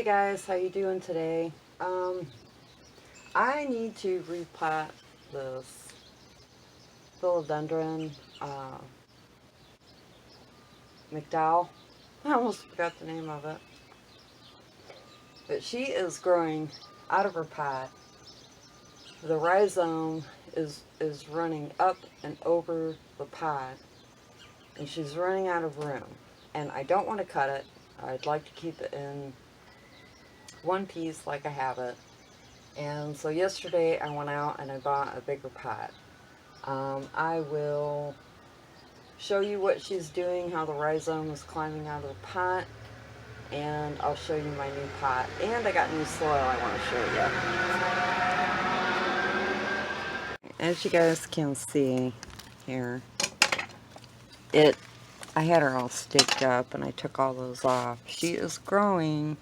Hey guys, how you doing today? I need to repot this Philodendron McDowell. I almost forgot the name of it. But she is growing out of her pot. The rhizome is running up and over the pot, and she's running out of room. And I don't want to cut it. I'd like to keep it in one piece like I have it. And so yesterday I went out and I bought a bigger pot. I will show you what she's doing, how the rhizome is climbing out of the pot, and I'll show you my new pot. And I got new soil I want to show you. As you guys can see here, I had her all staked up and I took all those off. She is growing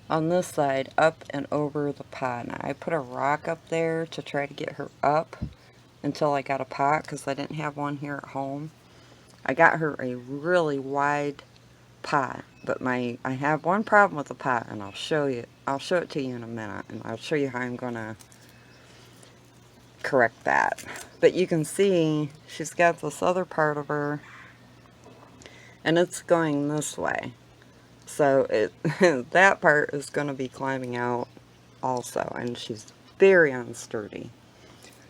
on this side up and over the pot. Now, I put a rock up there to try to get her up until I got a pot because I didn't have one here at home. I got her a really wide pot, but I have one problem with the pot, and I'll show it to you in a minute, and I'll show you how I'm gonna correct that. But you can see she's got this other part of her, and it's going this way. So that part is going to be climbing out also, and she's very unsturdy.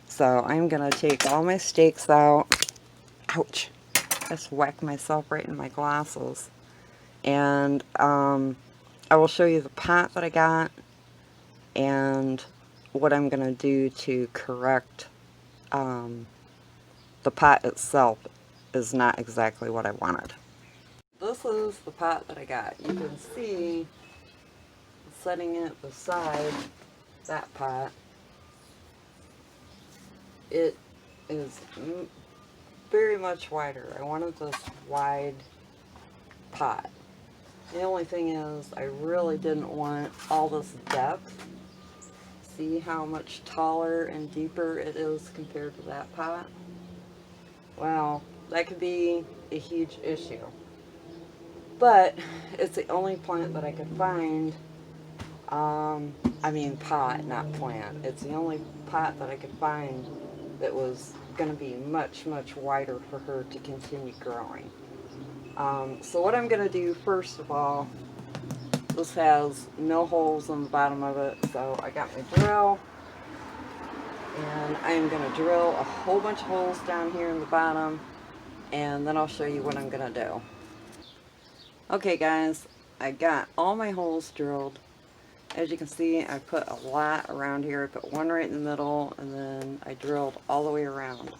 So I'm going to take all my stakes out. Ouch! I just whacked myself right in my glasses. And I will show you the pot that I got and what I'm going to do to correct the pot itself is not exactly what I wanted. This is the pot that I got. You can see setting it beside that pot. It is very much wider. I wanted this wide pot. The only thing is I really didn't want all this depth. See how much taller and deeper it is compared to that pot? Well, that could be a huge issue. But it's the only plant that I could find. I mean pot, not plant. It's the only pot that I could find that was going to be much, much wider for her to continue growing. So what I'm going to do first of all, this has no holes in the bottom of it, so I got my drill, and I'm going to drill a whole bunch of holes down here in the bottom, and then I'll show you what I'm going to do. Okay guys, I got all my holes drilled. As you can see, I put a lot around here. I put one right in the middle, and then I drilled all the way around.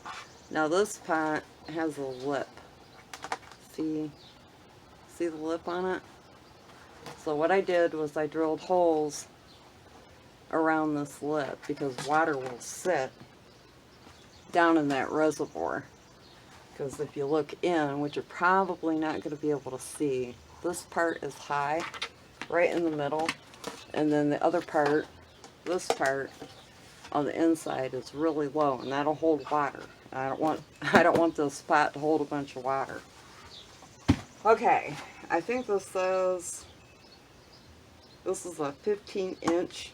Now this pot has a lip. See the lip on it? So what I did was I drilled holes around this lip because water will sit down in that reservoir. Because if you look in, which you're probably not going to be able to see, this part is high, right in the middle, and then the other part, this part on the inside is really low, and that'll hold water. I don't want this pot to hold a bunch of water. Okay, I think this says this is a 15-inch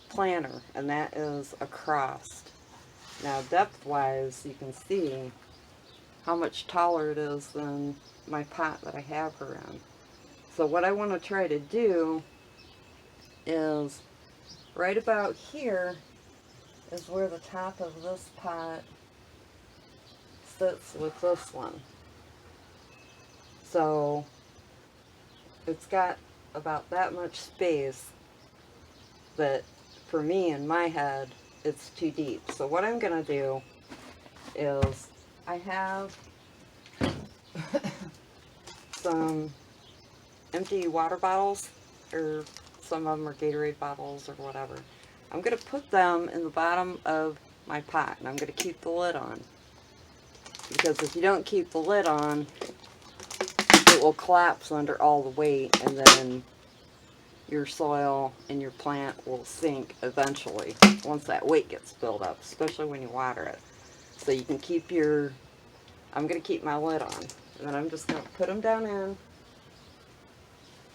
planter, and that is across. Now depth-wise, you can see how much taller it is than my pot that I have her in. So what I want to try to do is right about here is where the top of this pot sits with this one. So it's got about that much space that for me in my head it's too deep. So what I'm going to do is I have some empty water bottles, or some of them are Gatorade bottles or whatever. I'm going to put them in the bottom of my pot, and I'm going to keep the lid on. Because if you don't keep the lid on, it will collapse under all the weight, and then your soil and your plant will sink eventually once that weight gets built up, especially when you water it. So you can keep I'm going to keep my lid on, and then I'm just going to put them down in.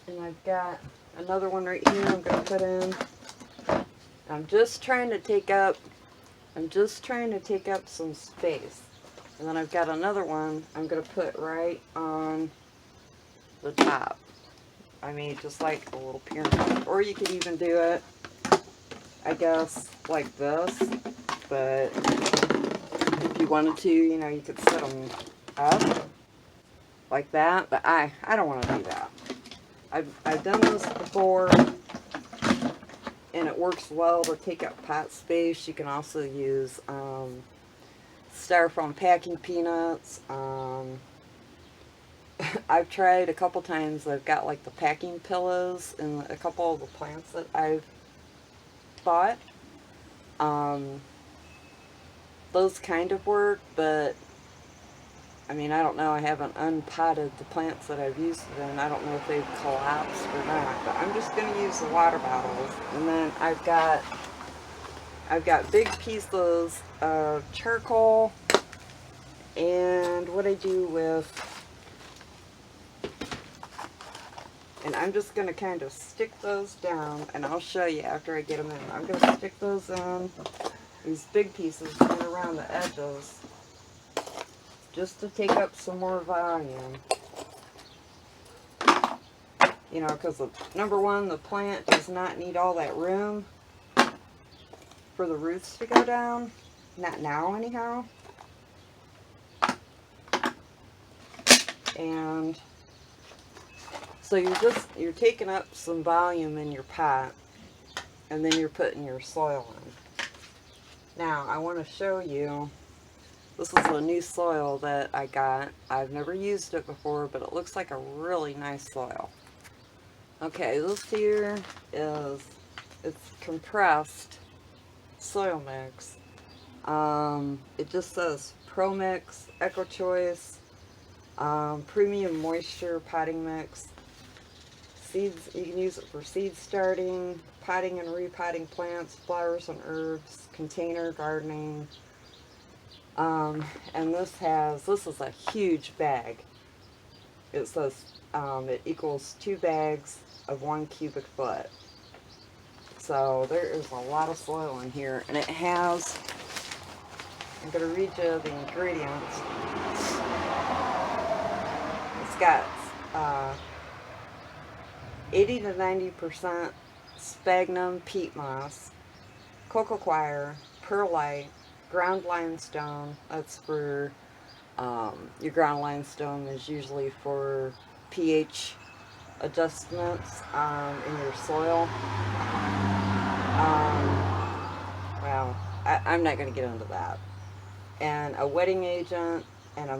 And I've got another one right here I'm going to put in. I'm just trying to take up some space. And then I've got another one I'm going to put right on the top. I mean, just like a little pyramid. Or you could even do it, I guess, like this. But if you wanted to, you know, you could set them up like that. But I don't want to do that. I've done this before, and it works well to take up pot space. You can also use styrofoam packing peanuts. I've tried a couple times. I've got like the packing pillows in a couple of the plants that I've bought. Those kind of work, but I mean, I don't know. I haven't unpotted the plants that I've used it in. I don't know if they've collapsed or not, but I'm just going to use the water bottles. And then I've got big pieces of charcoal, and what I do with, and I'm just going to kind of stick those down, and I'll show you after I get them in. I'm going to stick those in, these big pieces, right around the edges, just to take up some more volume. You know, because number one, the plant does not need all that room for the roots to go down. Not now, anyhow. And so you're taking up some volume in your pot, and then you're putting your soil in. Now, I want to show you, this is a new soil that I got. I've never used it before, but it looks like a really nice soil. Okay, this here it's compressed soil mix. It just says Pro Mix, Eco Choice, Premium Moisture Potting Mix. Seeds, you can use it for seed starting, potting and repotting plants, flowers and herbs, container gardening. And this is a huge bag. It says it equals 2 bags of 1 cubic foot. So there is a lot of soil in here, and it has, I'm going to read you the ingredients. It's got 80 to 90% sphagnum peat moss, cocoa coir, perlite, ground limestone. That's for your ground limestone is usually for pH adjustments in your soil. Well, I'm not going to get into that. And a wetting agent and a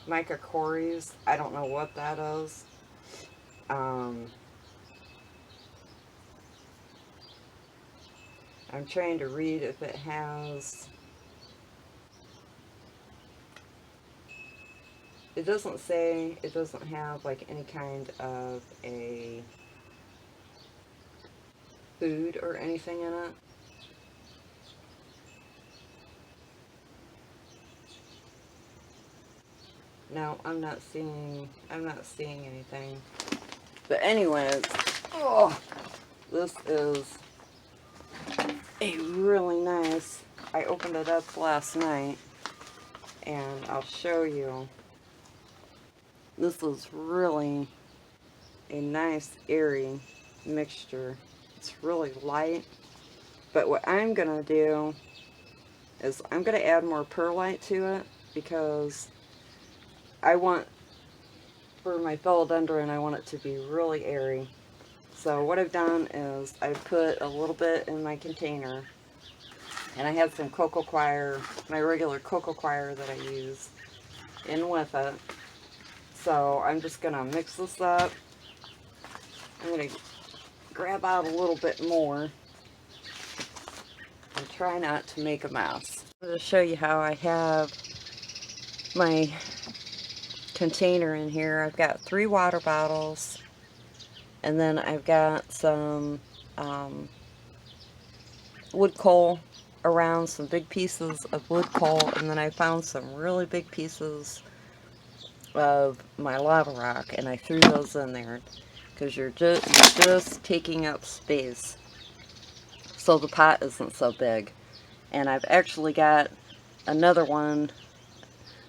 microcories. I don't know what that is. I'm trying to read if it has. It doesn't say, it doesn't have like any kind of a food or anything in it. No, I'm not seeing anything. But anyways, oh, this is a really nice, I opened it up last night, and I'll show you. This is really a nice, airy mixture. It's really light. But what I'm going to do is I'm going to add more perlite to it, because I want, for my philodendron, I want it to be really airy. So what I've done is I put a little bit in my container, and I have some cocoa coir, my regular cocoa coir that I use, in with it. So I'm just going to mix this up. I'm going to grab out a little bit more and try not to make a mess. I'm going to show you how I have my container in here. I've got 3 water bottles, and then I've got some wood coal around, some big pieces of wood coal, and then I found some really big pieces of my lava rock, and I threw those in there because you're just taking up space so the pot isn't so big. And I've actually got another one,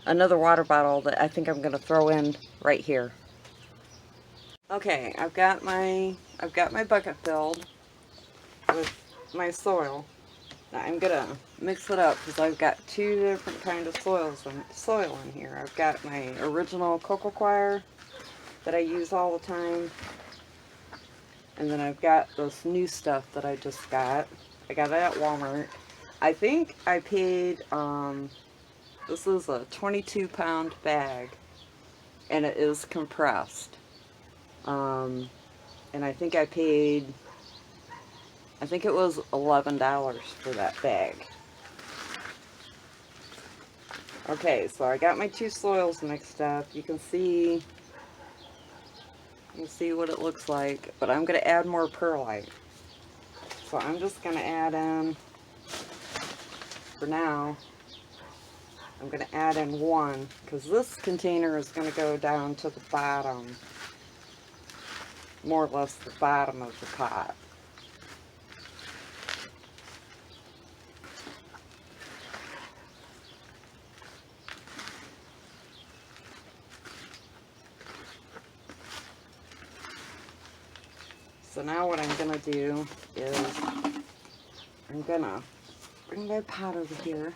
another water bottle that I think I'm going to throw in right here. Okay, I've got my bucket filled with my soil. Now I'm gonna mix it up because I've got two different kind of soil in here. I've got my original cocoa coir that I use all the time, and then I've got this new stuff that I just got. I got it at Walmart. I think I paid, this is a 22-pound bag, and it is compressed. And I think I paid, I think it was $11 for that bag. Okay, so I got my two soils mixed up. You can see what it looks like, but I'm going to add more perlite. So I'm just going to add in, for now, I'm going to add in one, because this container is going to go down to the bottom, more or less the bottom of the pot. So now what I'm going to do is I'm going to bring my pot over here,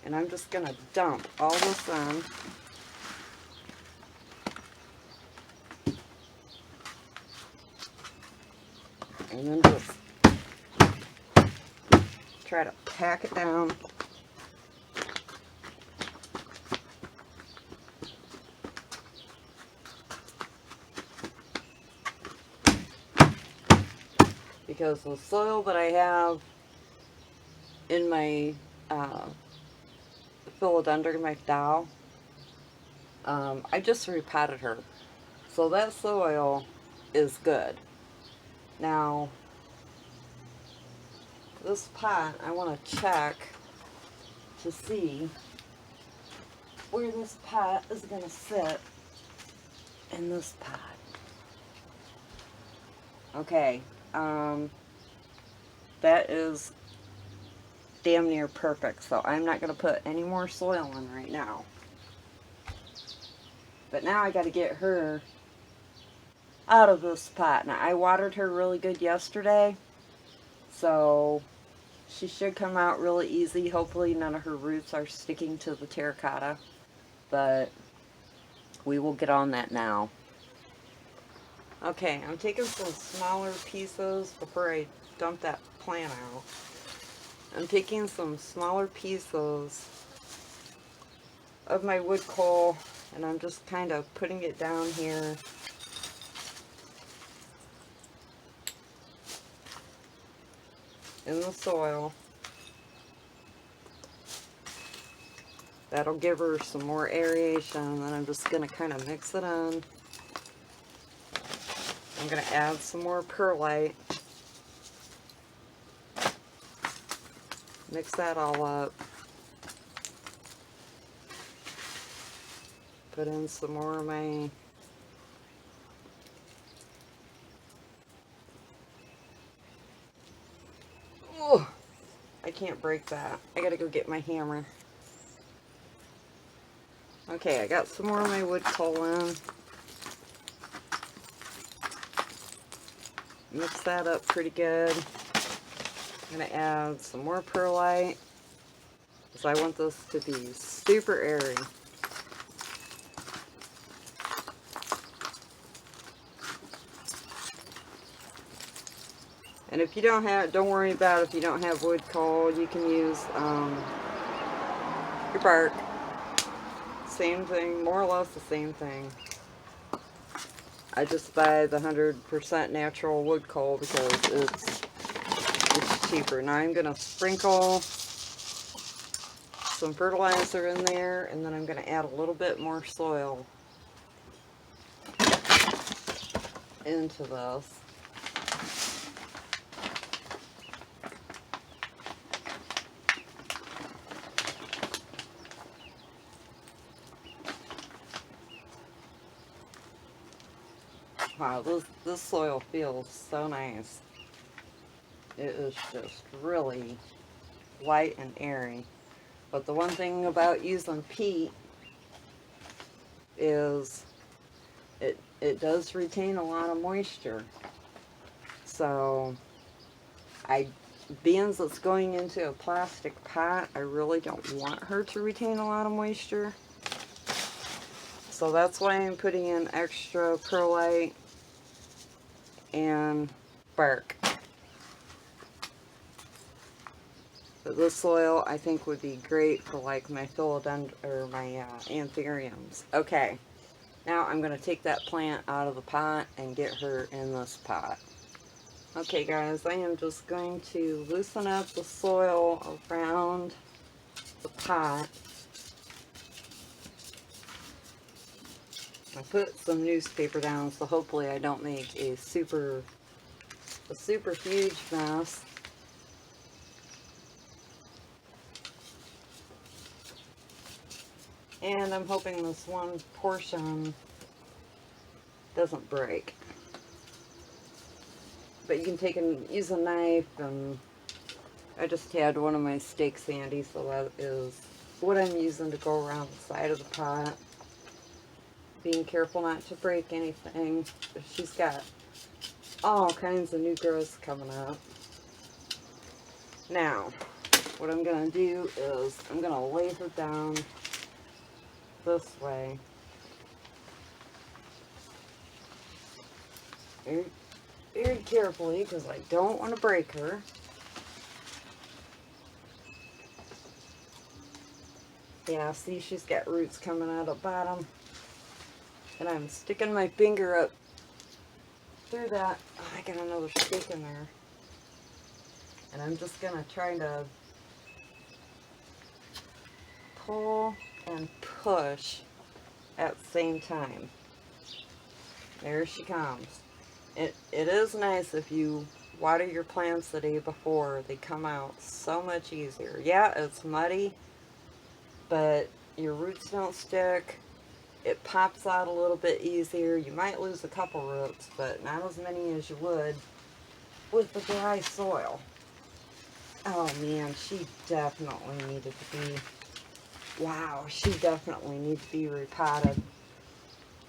and I'm just going to dump all this in. And then just try to pack it down. Because the soil that I have in my Philodendron McDowell, I just repotted her. So that soil is good. Now, this pot, I want to check to see where this pot is going to sit in this pot. Okay, that is damn near perfect, so I'm not going to put any more soil in right now. But now I got to get her out of this pot. Now, I watered her really good yesterday, so she should come out really easy. Hopefully none of her roots are sticking to the terracotta, but we will get on that now. Okay, I'm taking some smaller pieces before I dump that plant out. I'm taking some smaller pieces of my wood coal, and I'm just kind of putting it down here. In the soil. That'll give her some more aeration, and then I'm just going to kind of mix it in. I'm going to add some more perlite. Mix that all up. Put in some more of my I can't break that. I gotta go get my hammer. Okay, I got some more of my wood coal in. Mix that up pretty good. I'm gonna add some more perlite because I want this to be super airy. And if you don't have, don't worry about if you don't have wood coal, you can use your bark. Same thing, more or less the same thing. I just buy the 100% natural wood coal because it's cheaper. Now I'm going to sprinkle some fertilizer in there, and then I'm going to add a little bit more soil into this. Wow, this soil feels so nice. It is just really light and airy. But the one thing about using peat is it does retain a lot of moisture. So being as it's going into a plastic pot, I really don't want her to retain a lot of moisture. So that's why I'm putting in extra perlite and bark. But this soil I think would be great for like my philodendron or my anthuriums. Okay, now I'm going to take that plant out of the pot and get her in this pot. Okay guys, I am just going to loosen up the soil around the pot. I put some newspaper down, so hopefully I don't make a super huge mess. And I'm hoping this one portion doesn't break. But you can take and use a knife, and I just had one of my steak sandies, so that is what I'm using to go around the side of the pot. Being careful not to break anything. She's got all kinds of new growths coming up. Now, what I'm going to do is I'm going to lay her down this way. Very carefully, because I don't want to break her. Yeah, see, she's got roots coming out of the bottom. And I'm sticking my finger up through that. Oh, I got another stick in there. And I'm just going to try to pull and push at the same time. There she comes. It is nice if you water your plants the day before. They come out so much easier. Yeah, it's muddy, but your roots don't stick. It pops out a little bit easier. You might lose a couple roots, but not as many as you would with the dry soil. Oh man, she definitely needed to be, wow, she definitely needs to be repotted.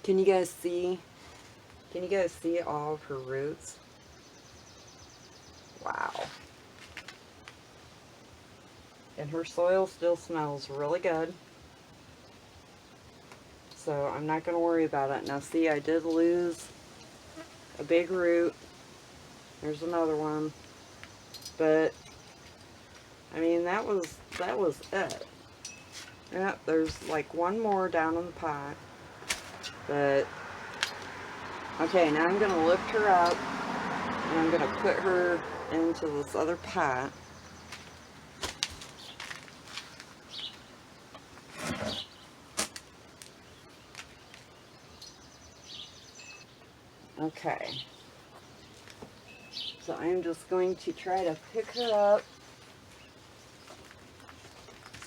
Can you guys see? Can you guys see all of her roots? Wow. And her soil still smells really good. So I'm not going to worry about it. Now see, I did lose a big root. There's another one. But, I mean, that was it. Yeah, there's like one more down in the pot. But, okay, now I'm going to lift her up. And I'm going to put her into this other pot. Okay. So I'm just going to try to pick her up.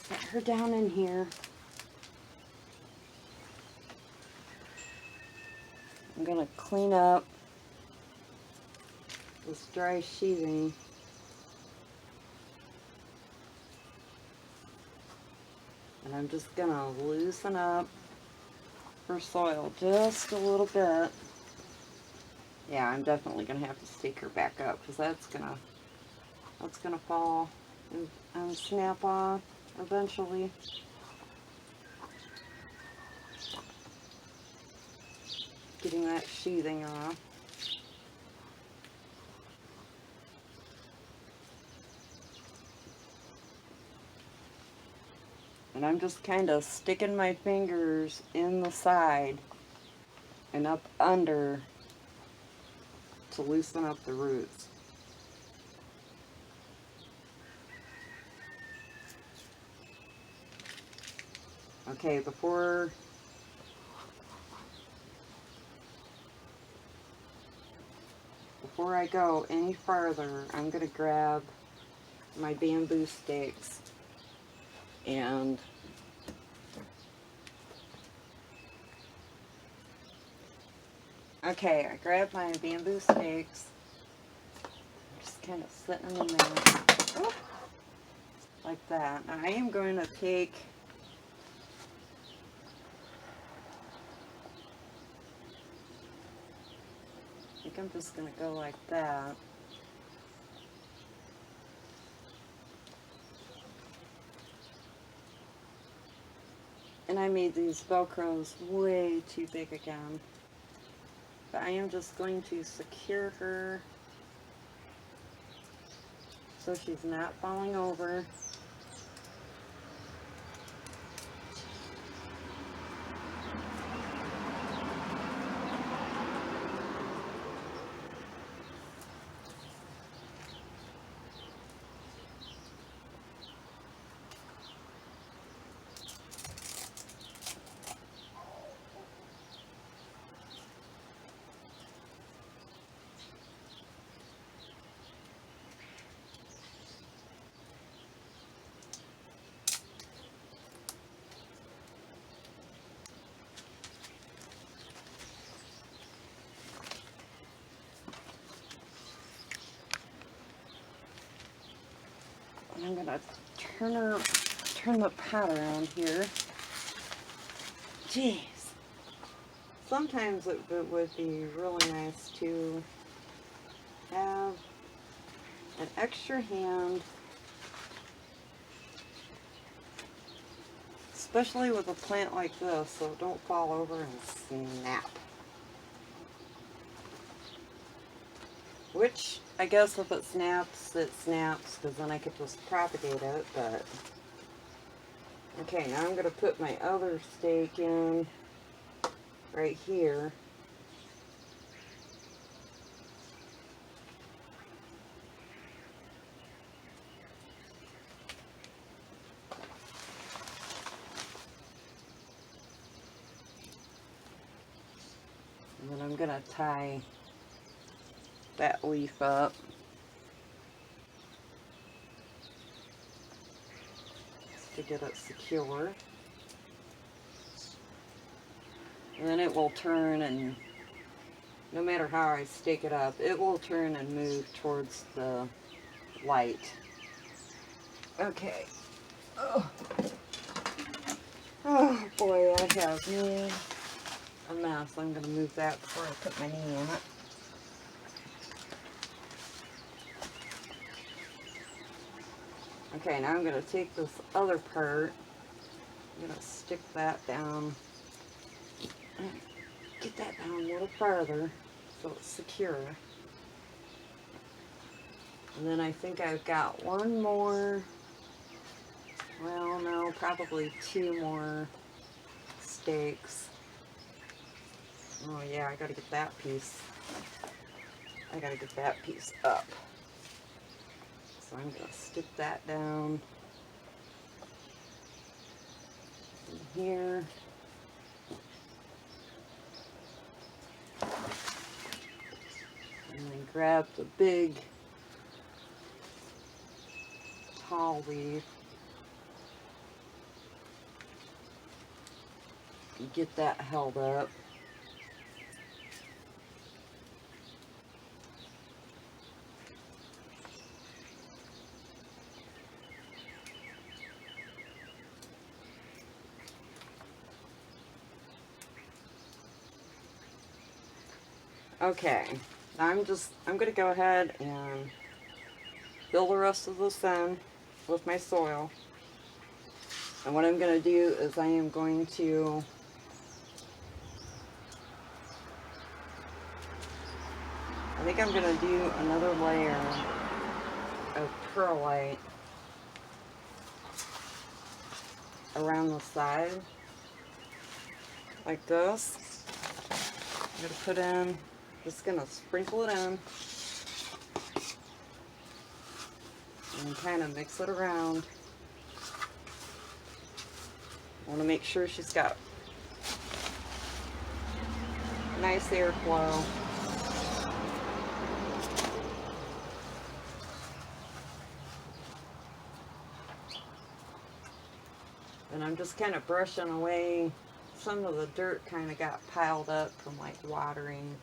Set her down in here. I'm going to clean up this dry sheathing. And I'm just going to loosen up her soil just a little bit. Yeah, I'm definitely going to have to stake her back up because that's going to fall and snap off eventually. Getting that sheathing off. And I'm just kind of sticking my fingers in the side and up under to loosen up the roots. Okay, before I go any farther, I'm going to grab my bamboo sticks and Okay, I grabbed my bamboo stakes. I'm just kind of setting them in there. Oop, like that. Now I am going to take I think I'm just going to go like that. And I made these Velcros way too big again. But I am just going to secure her so she's not falling over. And I'm gonna turn the pot around here. Jeez. Sometimes it would be really nice to have an extra hand, especially with a plant like this, so it don't fall over and snap. Which, I guess if it snaps, because then I could just propagate it, but... Okay, now I'm going to put my other stake in right here. And then I'm going to tie that leaf up. To get it secure. And then it will turn, and no matter how I stake it up, it will turn and move towards the light. Okay. Oh boy, I have made a mess. I'm going to move that before I put my knee in it. Okay, now I'm going to take this other part, I'm going to stick that down, get that down a little farther so it's secure. And then I think I've got one more, well no, probably two more stakes. Oh yeah, I got to get that piece, up. So I'm going to stick that down in here. And then grab the big tall leaf and get that held up. Okay, now I'm going to go ahead and fill the rest of this in with my soil. And what I'm going to do is I am going to I think I'm going to do another layer of perlite around the side, like this. I'm going to put in, just going to sprinkle it in and kind of mix it around. I want to make sure she's got nice airflow. And I'm just kind of brushing away. Some of the dirt kind of got piled up from like watering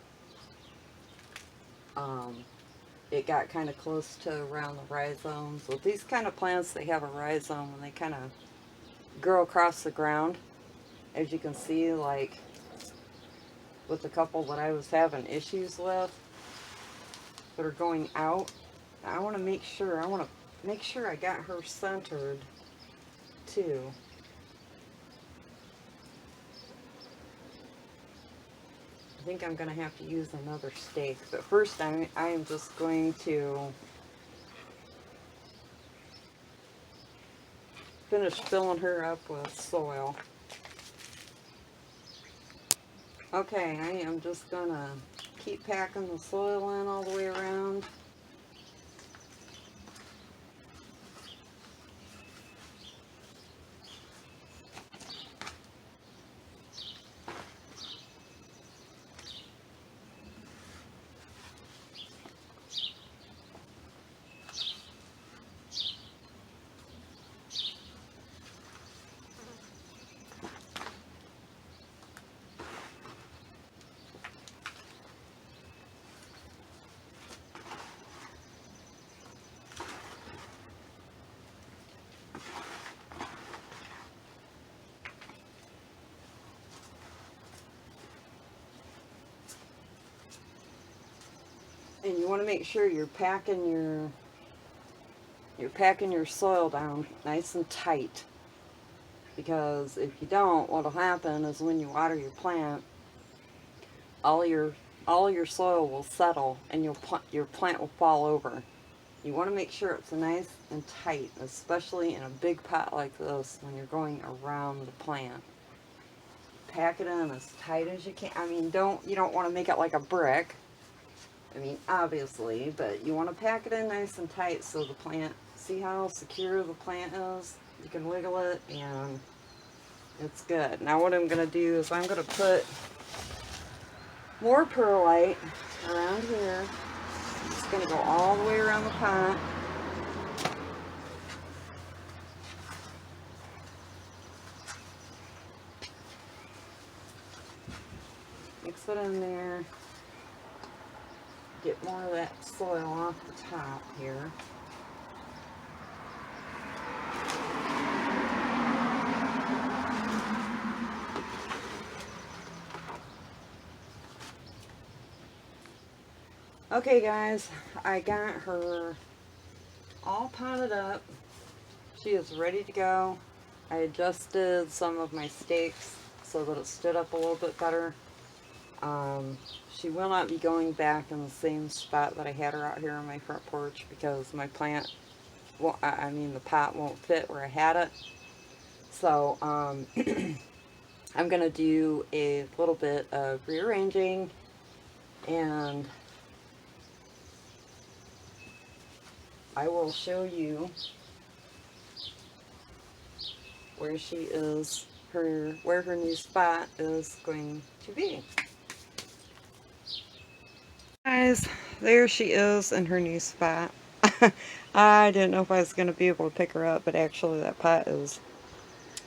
it got kind of close to around the rhizomes. With these kind of plants, they have a rhizome and they kind of grow across the ground. As you can see, like with the couple that I was having issues with that are going out, I want to make sure, I got her centered too. I think I'm going to have to use another stake, but first I am just going to finish filling her up with soil. Okay, I am just going to keep packing the soil in all the way around. And you want to make sure you're packing your soil down nice and tight, because if you don't, what'll happen is when you water your plant, all your soil will settle and your plant will fall over. You want to make sure it's nice and tight, especially in a big pot like this when you're going around the plant. Pack it in as tight as you can. I mean, you don't want to make it like a brick. I mean, obviously, but you want to pack it in nice and tight so the plant, see how secure the plant is? You can wiggle it and it's good. Now what I'm going to do is I'm going to put more perlite around here. It's going to go all the way around the pot. Mix it in there. Get more of that soil off the top here. Okay guys, I got her all potted up. She is ready to go. I adjusted some of my stakes so that it stood up a little bit better. She will not be going back in the same spot that I had her out here on my front porch because my plant, well, the pot won't fit where I had it. So, I'm going to do a little bit of rearranging, and I will show you where she is, where her new spot is going to be. Guys, there she is in her new spot. I didn't know if I was going to be able to pick her up, but actually that pot is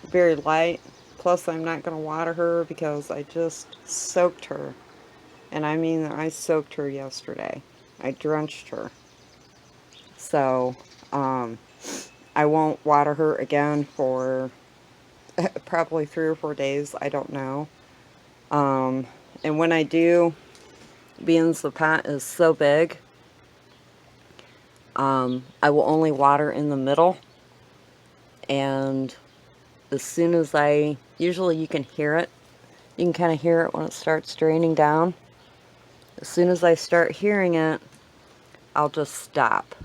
very light. Plus I'm not going to water her because I just soaked her. And I mean, I soaked her yesterday. I drenched her. So, I won't water her again for probably 3 or 4 days. I don't know. And when I do, being the pot is so big, I will only water in the middle. And as soon as usually you can hear it. You can kind of hear it when it starts draining down. As soon as I start hearing it, I'll just stop.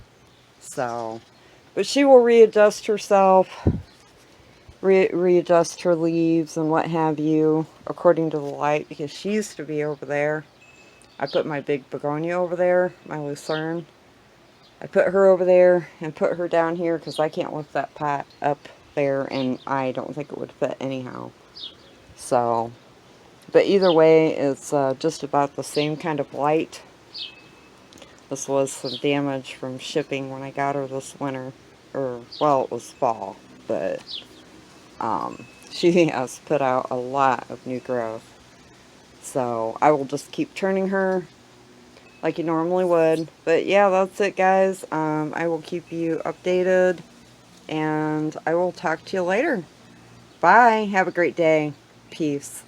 So, but she will readjust herself, readjust her leaves and what have you, according to the light, because she used to be over there. I put my big begonia over there, my lucerne. I put her over there and put her down here because I can't lift that pot up there, and I don't think it would fit anyhow. So, but either way, it's just about the same kind of light. This was some damage from shipping when I got her this winter. Or, well, it was fall, but she has put out a lot of new growth. So I will just keep turning her like you normally would. But yeah, that's it, guys. I will keep you updated, and I will talk to you later. Bye. Have a great day. Peace.